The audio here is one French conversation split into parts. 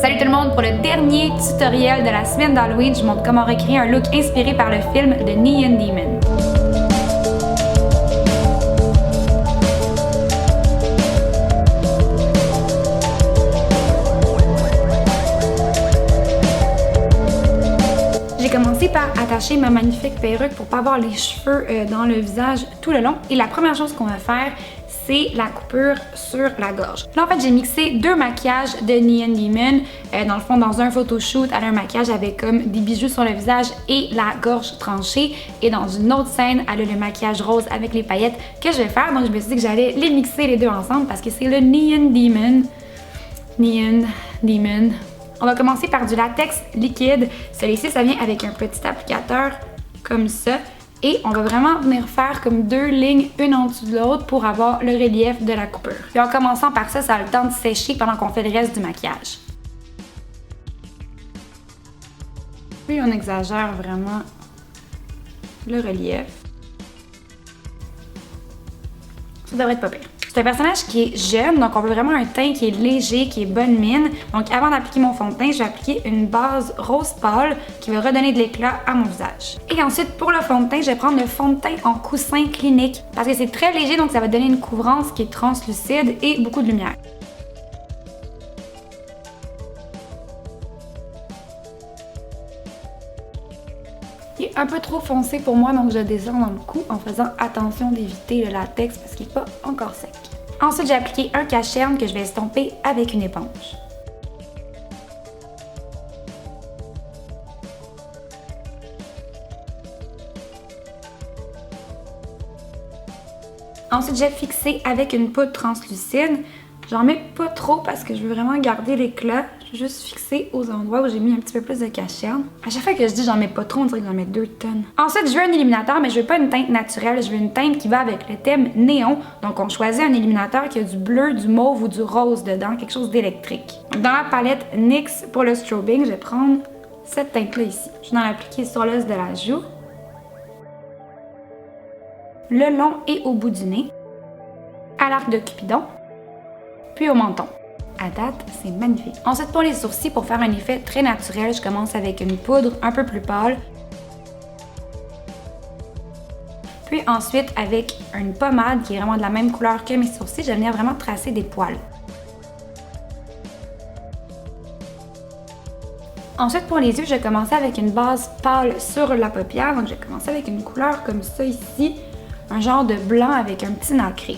Salut tout le monde! Pour le dernier tutoriel de la semaine d'Halloween, je montre comment recréer un look inspiré par le film de Neon Demon. J'ai commencé par attacher ma magnifique perruque pour pas avoir les cheveux dans le visage tout le long. Et la première chose qu'on va faire, c'est la coupure sur la gorge. Là, en fait, j'ai mixé deux maquillages de Neon Demon. Dans le fond, dans un photoshoot, elle a un maquillage avec comme des bijoux sur le visage et la gorge tranchée. Et dans une autre scène, elle a le maquillage rose avec les paillettes que je vais faire. Donc, je me suis dit que j'allais les mixer les deux ensemble parce que c'est le Neon Demon. Neon Demon. On va commencer par du latex liquide. Celui-ci, ça vient avec un petit applicateur comme ça. Et on va vraiment venir faire comme deux lignes, une en dessous de l'autre pour avoir le relief de la coupure. Puis en commençant par ça, ça a le temps de sécher pendant qu'on fait le reste du maquillage. Puis on exagère vraiment le relief. Ça devrait être pas pire. C'est un personnage qui est jeune, donc on veut vraiment un teint qui est léger, qui est bonne mine. Donc avant d'appliquer mon fond de teint, je vais appliquer une base rose pâle qui va redonner de l'éclat à mon visage. Et ensuite, pour le fond de teint, je vais prendre le fond de teint en coussin clinique parce que c'est très léger, donc ça va donner une couvrance qui est translucide et beaucoup de lumière. Il est un peu trop foncé pour moi, donc je descends dans le cou en faisant attention d'éviter le latex parce qu'il n'est pas encore sec. Ensuite, j'ai appliqué un cache-cerne que je vais estomper avec une éponge. Ensuite, j'ai fixé avec une poudre translucide. J'en mets pas trop parce que je veux vraiment garder l'éclat. Je vais juste fixer aux endroits où j'ai mis un petit peu plus de cache-cerne. À chaque fois que je dis j'en mets pas trop, on dirait que j'en mets 2 tonnes. Ensuite, je veux un illuminateur, mais je veux pas une teinte naturelle. Je veux une teinte qui va avec le thème néon. Donc, on choisit un illuminateur qui a du bleu, du mauve ou du rose dedans, quelque chose d'électrique. Dans la palette NYX pour le strobing, je vais prendre cette teinte-là ici. Je vais en appliquer sur l'os de la joue, le long et au bout du nez, à l'arc de Cupidon, puis au menton. À date, c'est magnifique. Ensuite, pour les sourcils, pour faire un effet très naturel, je commence avec une poudre un peu plus pâle. Puis ensuite, avec une pommade qui est vraiment de la même couleur que mes sourcils, je vais venir vraiment tracer des poils. Ensuite, pour les yeux, je vais commencer avec une base pâle sur la paupière. Donc, je vais commencer avec une couleur comme ça ici, un genre de blanc avec un petit nacré.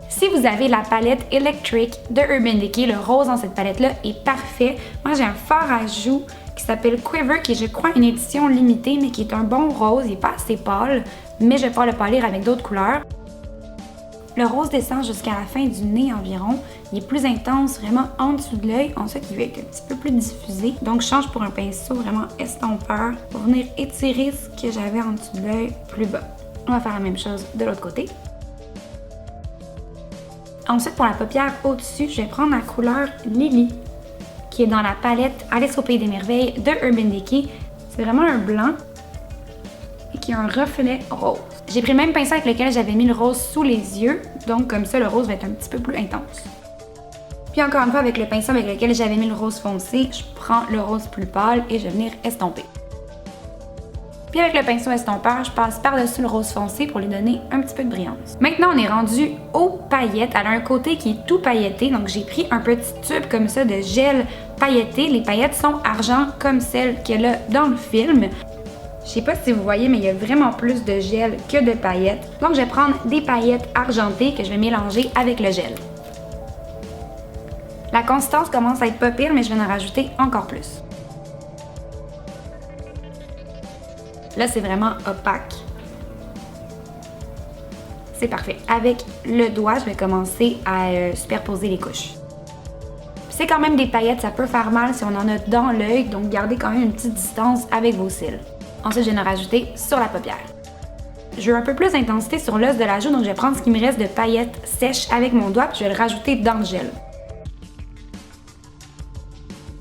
Si vous avez la palette Electric de Urban Decay, le rose dans cette palette-là est parfait. Moi, j'ai un fard à joues qui s'appelle Quiver, qui est, je crois, une édition limitée, mais qui est un bon rose. Il n'est pas assez pâle, mais je vais pouvoir le pâlir avec d'autres couleurs. Le rose descend jusqu'à la fin du nez environ. Il est plus intense, vraiment en dessous de l'œil. Ensuite, il va être un petit peu plus diffusé. Donc, je change pour un pinceau vraiment estompeur pour venir étirer ce que j'avais en dessous de l'œil plus bas. On va faire la même chose de l'autre côté. Ensuite, pour la paupière au-dessus, je vais prendre la couleur Lily, qui est dans la palette Alice au Pays des Merveilles de Urban Decay. C'est vraiment un blanc et qui a un reflet rose. J'ai pris le même pinceau avec lequel j'avais mis le rose sous les yeux, donc comme ça, le rose va être un petit peu plus intense. Puis encore une fois, avec le pinceau avec lequel j'avais mis le rose foncé, je prends le rose plus pâle et je vais venir estomper. Puis avec le pinceau estompeur, je passe par-dessus le rose foncé pour lui donner un petit peu de brillance. Maintenant, on est rendu aux paillettes. Elle a un côté qui est tout pailleté, donc j'ai pris un petit tube comme ça de gel pailleté. Les paillettes sont argent comme celles qu'elle a dans le film. Je sais pas si vous voyez, mais il y a vraiment plus de gel que de paillettes. Donc je vais prendre des paillettes argentées que je vais mélanger avec le gel. La consistance commence à être pas pire, mais je vais en rajouter encore plus. Là, c'est vraiment opaque. C'est parfait. Avec le doigt, je vais commencer à superposer les couches. C'est quand même des paillettes, ça peut faire mal si on en a dans l'œil, donc gardez quand même une petite distance avec vos cils. Ensuite, je vais en rajouter sur la paupière. Je veux un peu plus d'intensité sur l'os de la joue, donc je vais prendre ce qui me reste de paillettes sèches avec mon doigt, puis je vais le rajouter dans le gel.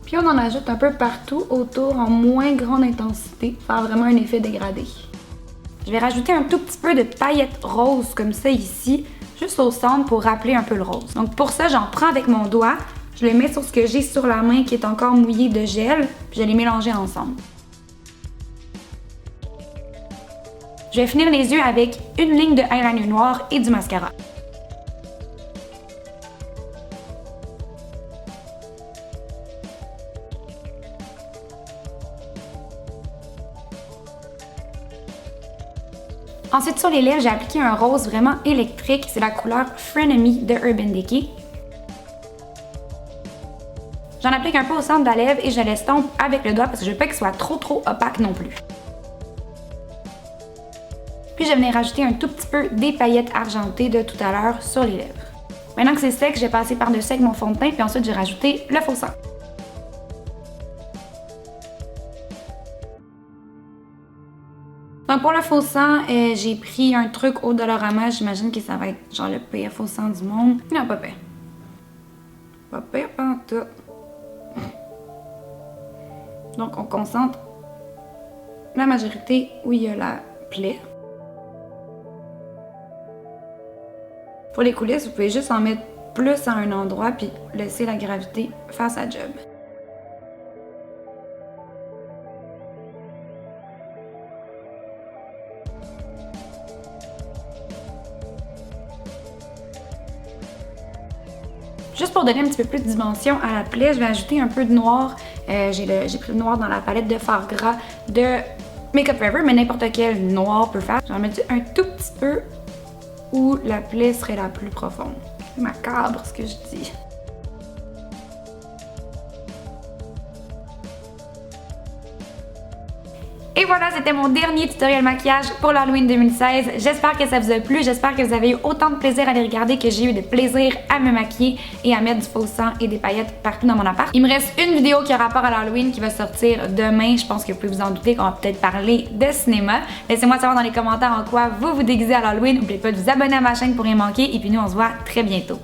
Puis on en ajoute un peu partout autour en moins grande intensité pour faire vraiment un effet dégradé. Je vais rajouter un tout petit peu de paillettes roses comme ça ici juste au centre pour rappeler un peu le rose. Donc pour ça, j'en prends avec mon doigt, je le mets sur ce que j'ai sur la main qui est encore mouillé de gel, puis je les mélanger ensemble. Je vais finir les yeux avec une ligne de eyeliner noir et du mascara. Ensuite, sur les lèvres, j'ai appliqué un rose vraiment électrique. C'est la couleur Frenemy de Urban Decay. J'en applique un peu au centre de la lèvre et je l'estompe avec le doigt parce que je veux pas qu'il soit trop opaque non plus. Puis je vais venir rajouter un tout petit peu des paillettes argentées de tout à l'heure sur les lèvres. Maintenant que c'est sec, je vais passer par-dessus avec mon fond de teint puis ensuite je vais rajouter le faux sang. Donc pour le faux sang, j'ai pris un truc au Dollarama. J'imagine que ça va être genre le pire faux sang du monde. Non, pas pire. Pas pire pantoute. Donc on concentre la majorité où il y a la plaie. Pour les coulisses, vous pouvez juste en mettre plus à un endroit puis laisser la gravité faire sa job. Juste pour donner un petit peu plus de dimension à la plaie, je vais ajouter un peu de noir. J'ai pris le noir dans la palette de fard gras de Makeup Forever, mais n'importe quel noir peut faire. J'en mets un tout petit peu où la plaie serait la plus profonde. C'est macabre ce que je dis. Et voilà, c'était mon dernier tutoriel maquillage pour l'Halloween 2016. J'espère que ça vous a plu, j'espère que vous avez eu autant de plaisir à les regarder que j'ai eu de plaisir à me maquiller et à mettre du faux sang et des paillettes partout dans mon appart. Il me reste une vidéo qui a rapport à l'Halloween qui va sortir demain. Je pense que vous pouvez vous en douter qu'on va peut-être parler de cinéma. Laissez-moi savoir dans les commentaires en quoi vous vous déguisez à l'Halloween. N'oubliez pas de vous abonner à ma chaîne pour rien manquer et puis nous on se voit très bientôt.